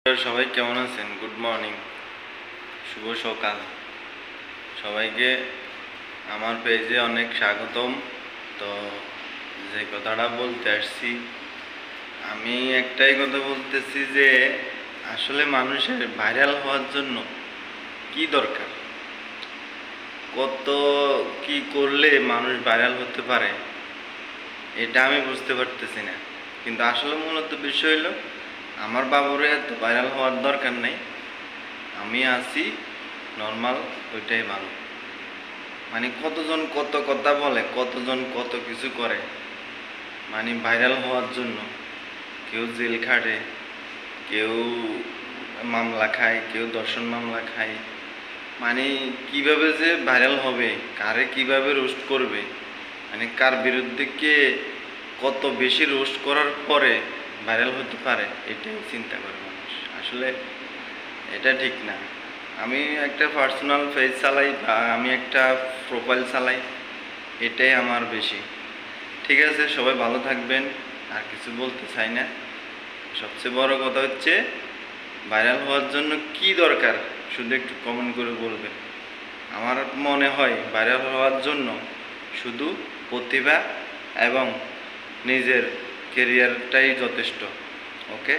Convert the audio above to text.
সবাই কেমন আছেন? গুড মর্নিং, শুভ সকাল সবাইকে। আমার পেজে অনেক স্বাগতম। তো যে কথাটা বলতে আসছি, আমি একটাই কথা বলতেছি যে আসলে মানুষের ভাইরাল হওয়ার জন্য কি দরকার, কত কি করলে মানুষ ভাইরাল হতে পারে, এটা আমি বুঝতে পারতেছি না। কিন্তু আসলে মূলত বিষয় হলো, আমার বাবুরে এত ভাইরাল হওয়ার দরকার নেই, আমি আছি নর্মাল, ওইটাই ভালো। মানে কতজন কত কথা বলে, কতজন কত কিছু করে, মানে ভাইরাল হওয়ার জন্য। কেউ জেল খাটে, কেউ মামলা খায়, কেউ দর্শন মামলা খায়। মানে কিভাবে যে ভাইরাল হবে, কারে কিভাবে রোস্ট করবে, মানে কার বিরুদ্ধে কে কত বেশি রোস্ট করার পরে ভাইরাল হতে পারে, এটাই চিন্তা করে মানুষ। আসলে এটা ঠিক না। আমি একটা পার্সোনাল পেজ চালাই বা আমি একটা প্রোফাইল চালাই, এটাই আমার বেশি। ঠিক আছে, সবাই ভালো থাকবেন, আর কিছু বলতে চাই না। সবচেয়ে বড় কথা হচ্ছে, ভাইরাল হওয়ার জন্য কি দরকার শুধু একটু কমেন্ট করে বলবেন। আমার মনে হয় ভাইরাল হওয়ার জন্য শুধু প্রতিভা এবং নিজের কেরিয়ারটাই যথেষ্ট। ওকে।